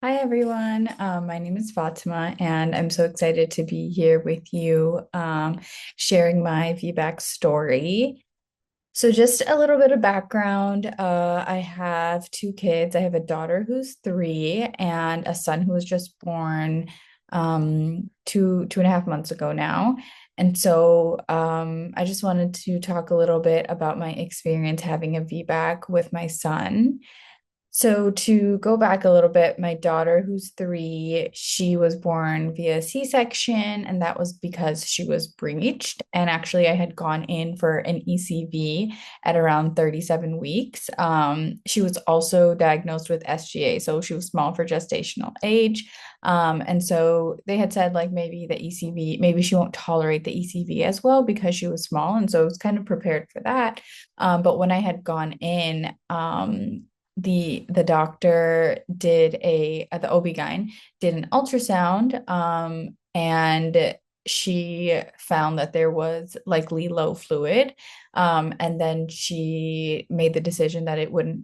Hi, everyone. My name is Fatima, and I'm so excited to be here with you, sharing my VBAC story. So, just a little bit of background. I have two kids. I have a daughter who's 3 and a son who was just born two and a half months ago now. And so, I just wanted to talk a little bit about my experience having a VBAC with my son. So to go back a little bit, my daughter, who's 3, she was born via C-section, and that was because she was breached. And actually, I had gone in for an ECV at around 37 weeks. She was also diagnosed with SGA, so she was small for gestational age. And so they had said, like, maybe the ECV, maybe she won't tolerate the ECV as well because she was small. And so I was kind of prepared for that. But when I had gone in, the doctor did the OB-GYN did an ultrasound, and she found that there was likely low fluid, and then she made the decision that it wouldn't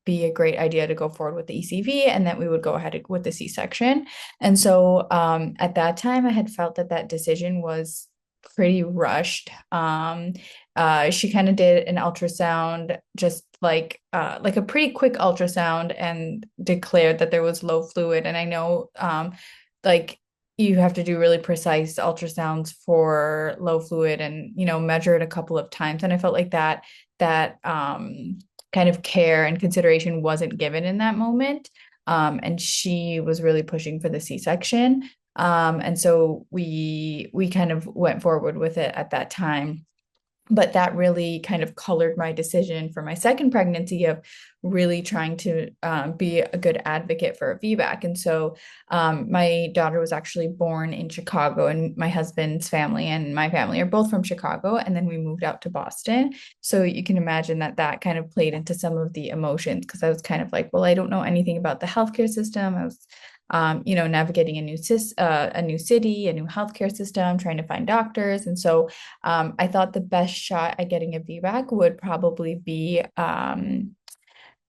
be a great idea to go forward with the ECV and that we would go ahead with the C-section. And so at that time, I had felt that that decision was pretty rushed. She kind of did an ultrasound, just like a pretty quick ultrasound, and declared that there was low fluid. And I know like you have to do really precise ultrasounds for low fluid and measure it a couple of times. And I felt like that kind of care and consideration wasn't given in that moment. And she was really pushing for the C-section. And so we kind of went forward with it at that time. But that really kind of colored my decision for my second pregnancy of really trying to be a good advocate for a VBAC. And so my daughter was actually born in Chicago, and my husband's family and my family are both from Chicago. And then we moved out to Boston. So you can imagine that that kind of played into some of the emotions because I was kind of like, well, I don't know anything about the healthcare system. I was navigating a new city, a new healthcare system, trying to find doctors. And so I thought the best shot at getting a VBAC would probably be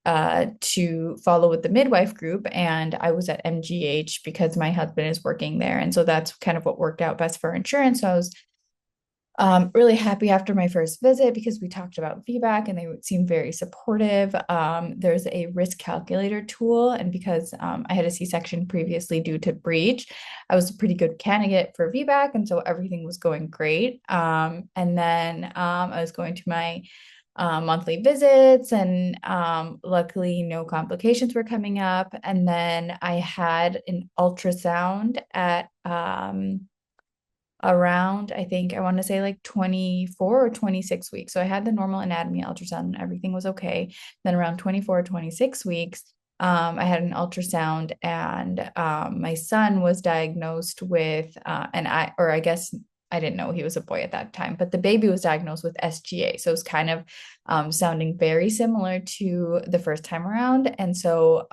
to follow with the midwife group. And I was at MGH because my husband is working there. And so that's kind of what worked out best for insurance. So I was really happy after my first visit because we talked about VBAC and they seemed very supportive. There's a risk calculator tool, and because I had a C-section previously due to breech, I was a pretty good candidate for VBAC, and so everything was going great. And then I was going to my monthly visits, and luckily no complications were coming up. And then I had an ultrasound at around, I think I want to say like 24 or 26 weeks. So I had the normal anatomy ultrasound and everything was okay. Then around 24 or 26 weeks, I had an ultrasound, and my son was diagnosed with, or I guess I didn't know he was a boy at that time, but the baby was diagnosed with SGA. So it was kind of sounding very similar to the first time around. And so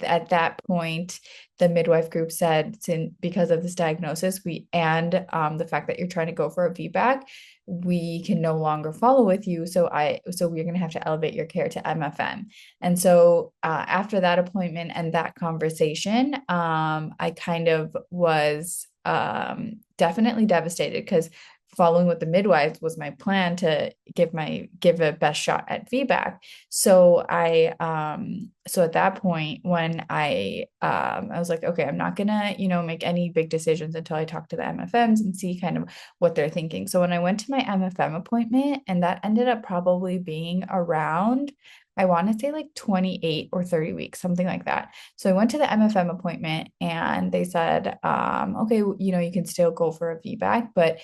at that point, the midwife group said, because of this diagnosis, the fact that you're trying to go for a VBAC, we can no longer follow with you. So we're going to have to elevate your care to MFM. And so after that appointment and that conversation, I kind of was definitely devastated because following with the midwives was my plan to give a best shot at VBAC. So at that point when I was like, okay, I'm not gonna, make any big decisions until I talk to the MFMs and see kind of what they're thinking. So when I went to my MFM appointment, and that ended up probably being around, I want to say like 28 or 30 weeks, something like that. So I went to the MFM appointment and they said, okay, you can still go for a VBAC, but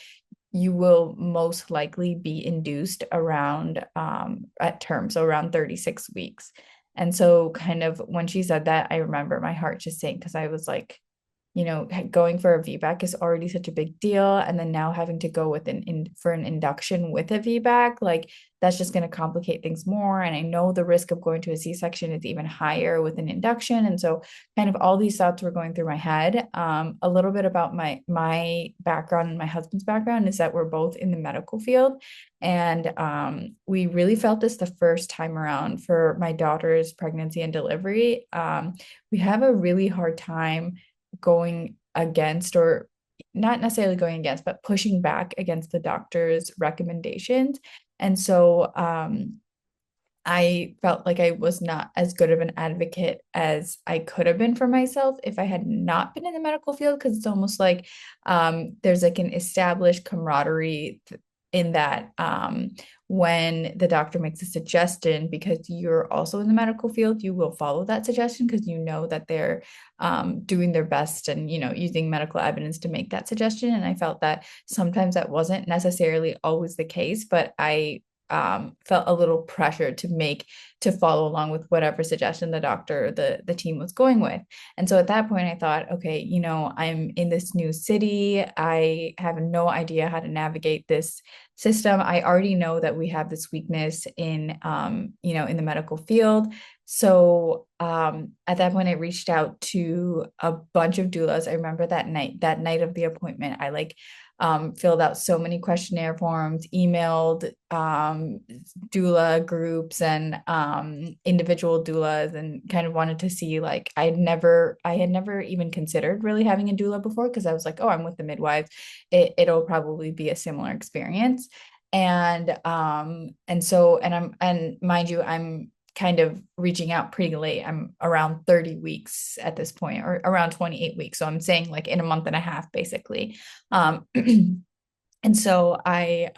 you will most likely be induced around at term, so around 36 weeks. And so kind of when she said that, I remember my heart just sank because I was like, going for a VBAC is already such a big deal. And then now having to go with for an induction with a VBAC, like that's just going to complicate things more. And I know the risk of going to a C-section is even higher with an induction. And so kind of all these thoughts were going through my head. A little bit about my background and my husband's background is that we're both in the medical field. And we really felt this the first time around for my daughter's pregnancy and delivery. We have a really hard time going against, or not necessarily going against, but pushing back against the doctor's recommendations. And so I felt like I was not as good of an advocate as I could have been for myself if I had not been in the medical field, because it's almost like there's like an established camaraderie in that when the doctor makes a suggestion, because you're also in the medical field, you will follow that suggestion because you know that they're doing their best and, using medical evidence to make that suggestion. And I felt that sometimes that wasn't necessarily always the case, but I felt a little pressure to follow along with whatever suggestion the doctor, the team was going with. And so at that point, I thought, okay, I'm in this new city. I have no idea how to navigate this system. I already know that we have this weakness in the medical field. So at that point, I reached out to a bunch of doulas. I remember that night of the appointment, I filled out so many questionnaire forms, emailed doula groups and individual doulas, and kind of wanted to see, like, I had never even considered really having a doula before, because I was like, oh, I'm with the midwives. It'll probably be a similar experience. And mind you, I'm kind of reaching out pretty late. I'm around 30 weeks at this point, or around 28 weeks. So I'm saying like in a month and a half, basically. And so the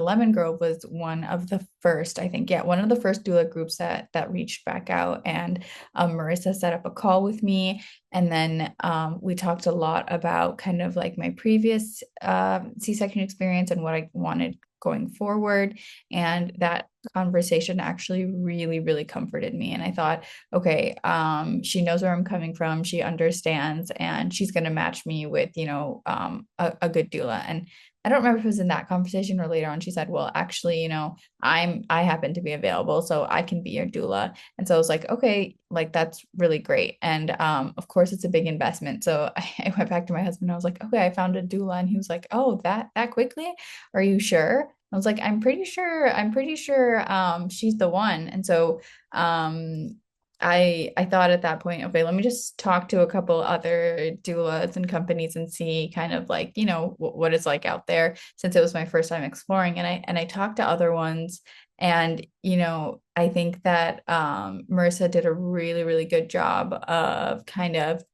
Lemon Grove was one of the first, I think, yeah, one of the first doula groups that reached back out. And Marissa set up a call with me. And then we talked a lot about kind of like my previous C-section experience and what I wanted going forward. And that conversation actually really, really comforted me. And I thought, okay, she knows where I'm coming from. She understands, and she's going to match me with, a good doula. And I don't remember if it was in that conversation or later on, she said, well, actually, I happen to be available, so I can be your doula. And so I was like, okay, like that's really great. And of course it's a big investment. So I went back to my husband. I was like, okay, I found a doula. And he was like, oh, that quickly? Are you sure? I was like, I'm pretty sure she's the one. And so I thought at that point, okay, let me just talk to a couple other doulas and companies and see kind of like, what it's like out there, since it was my first time exploring. And I talked to other ones. And, I think that Marissa did a really, really good job of kind of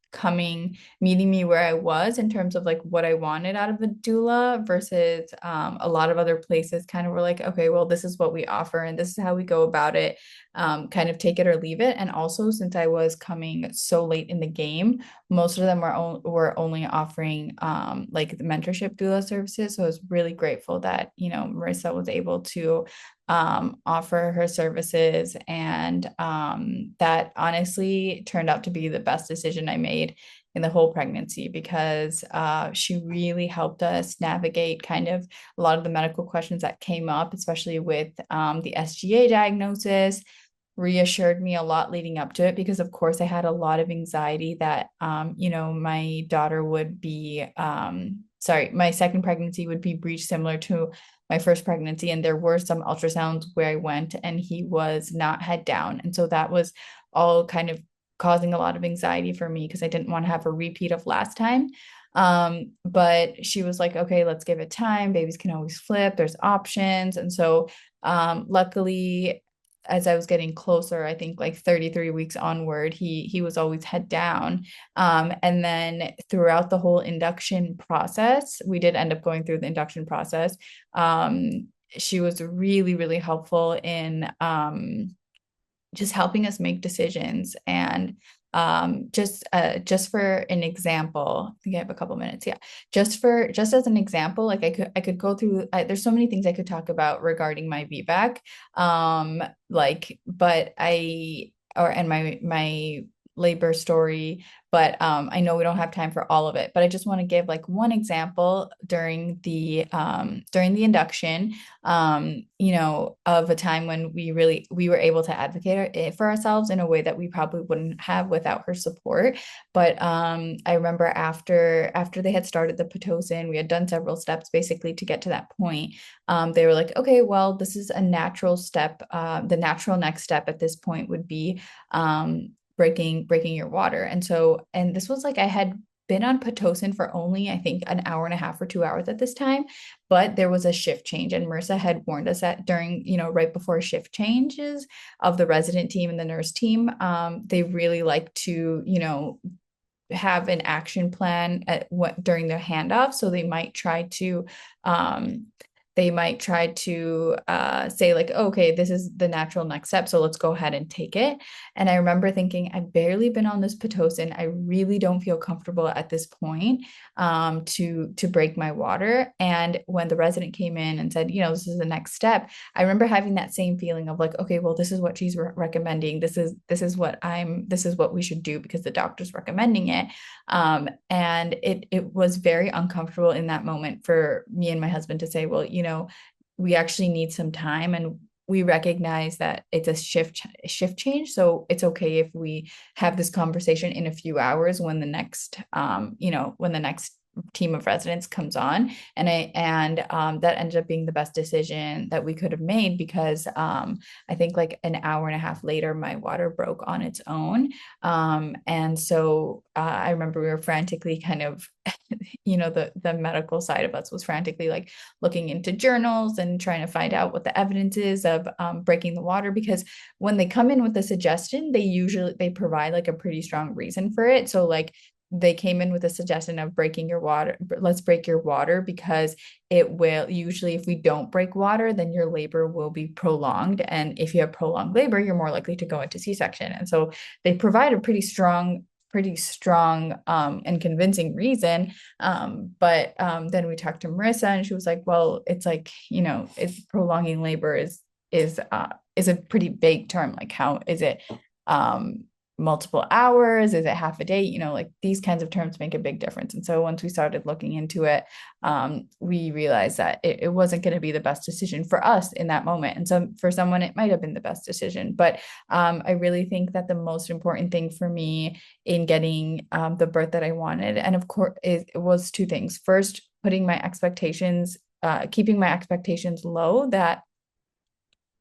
meeting me where I was in terms of like what I wanted out of a doula, versus a lot of other places kind of were like, okay, well, this is what we offer and this is how we go about it. Kind of take it or leave it. And also, since I was coming so late in the game, most of them were only offering like the mentorship doula services. So I was really grateful that, Marissa was able to offer her services. And that honestly turned out to be the best decision I made in the whole pregnancy, because she really helped us navigate kind of a lot of the medical questions that came up, especially with the SGA diagnosis. Reassured me a lot leading up to it, because of course I had a lot of anxiety that my daughter would be my second pregnancy would be breech similar to my first pregnancy. And there were some ultrasounds where I went and he was not head down. And so that was all kind of causing a lot of anxiety for me, because I didn't want to have a repeat of last time. But she was like, okay, let's give it time. Babies can always flip. There's options. And so luckily, as I was getting closer, I think like 33 weeks onward, he was always head down. And then throughout the whole induction process, we did end up going through the induction process. She was really, really helpful in just helping us make decisions. And just for an example, I think I have a couple minutes. Yeah. Just as an example, like I could go through, there's so many things I could talk about regarding my VBAC. But and my labor story, but I know we don't have time for all of it. But I just want to give like one example during the induction, of a time when we were able to advocate for ourselves in a way that we probably wouldn't have without her support. But I remember after they had started the Pitocin, we had done several steps basically to get to that point. They were like, okay, well, this is a natural step. The natural next step at this point would be breaking your water. And this was like I had been on Pitocin for only, I think, an hour and a half or 2 hours at this time, but there was a shift change. And Marissa had warned us that during, right before shift changes of the resident team and the nurse team, they really like to, have an action plan during their handoff. So they might try to say like, oh, okay, this is the natural next step, so let's go ahead and take it. And I remember thinking, I've barely been on this Pitocin. I really don't feel comfortable at this point to break my water. And when the resident came in and said, this is the next step, I remember having that same feeling of like, okay, well, this is what she's recommending. This is what we should do because the doctor's recommending it. And it was very uncomfortable in that moment for me and my husband to say, well, we actually need some time, and we recognize that it's a shift change, so it's okay if we have this conversation in a few hours when the next team of residents comes on. And that ended up being the best decision that we could have made, because I think like an hour and a half later my water broke on its own. And so I remember we were frantically kind of the medical side of us was frantically like looking into journals and trying to find out what the evidence is of breaking the water, because when they come in with a suggestion, they provide like a pretty strong reason for it. So like they came in with a suggestion of breaking your water. Let's break your water because it will usually, if we don't break water, then your labor will be prolonged. And if you have prolonged labor, you're more likely to go into C-section. And so they provide a pretty strong and convincing reason. But then we talked to Marissa and she was like, well, it's like, it's prolonging labor is a pretty vague term. Like, how is it multiple hours? Is it half a day? Like these kinds of terms make a big difference. And so once we started looking into it, we realized that it wasn't going to be the best decision for us in that moment. And so for someone, it might have been the best decision. But I really think that the most important thing for me in getting the birth that I wanted, and of course, it was two things. First, keeping my expectations low, that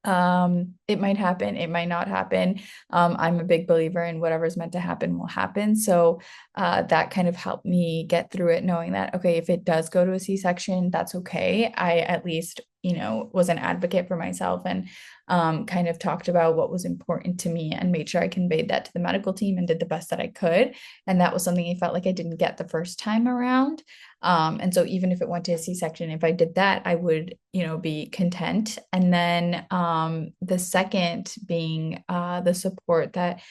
it might happen, it might not happen. I'm a big believer in whatever's meant to happen will happen. So that kind of helped me get through it, knowing that, okay, if it does go to a C-section, that's okay. I at least, was an advocate for myself and kind of talked about what was important to me and made sure I conveyed that to the medical team and did the best that I could. And that was something I felt like I didn't get the first time around. And so even if it went to a C-section, if I did that, I would, be content. And then the second being the support that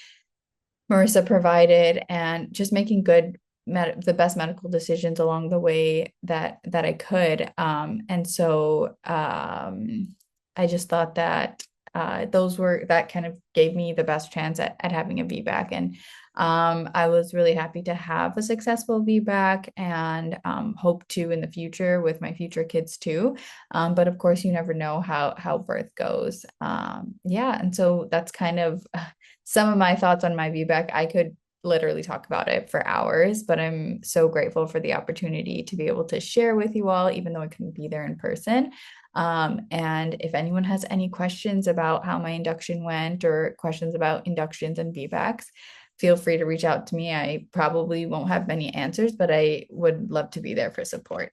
Marissa provided, and just making the best medical decisions along the way that I could. And so I just thought that that kind of gave me the best chance at having a VBAC. And I was really happy to have a successful VBAC, and hope to in the future with my future kids too. But of course, you never know how birth goes. Yeah, and so that's kind of some of my thoughts on my VBAC. I could literally talk about it for hours, but I'm so grateful for the opportunity to be able to share with you all, even though I couldn't be there in person. And if anyone has any questions about how my induction went or questions about inductions and VBACs, feel free to reach out to me. I probably won't have many answers, but I would love to be there for support.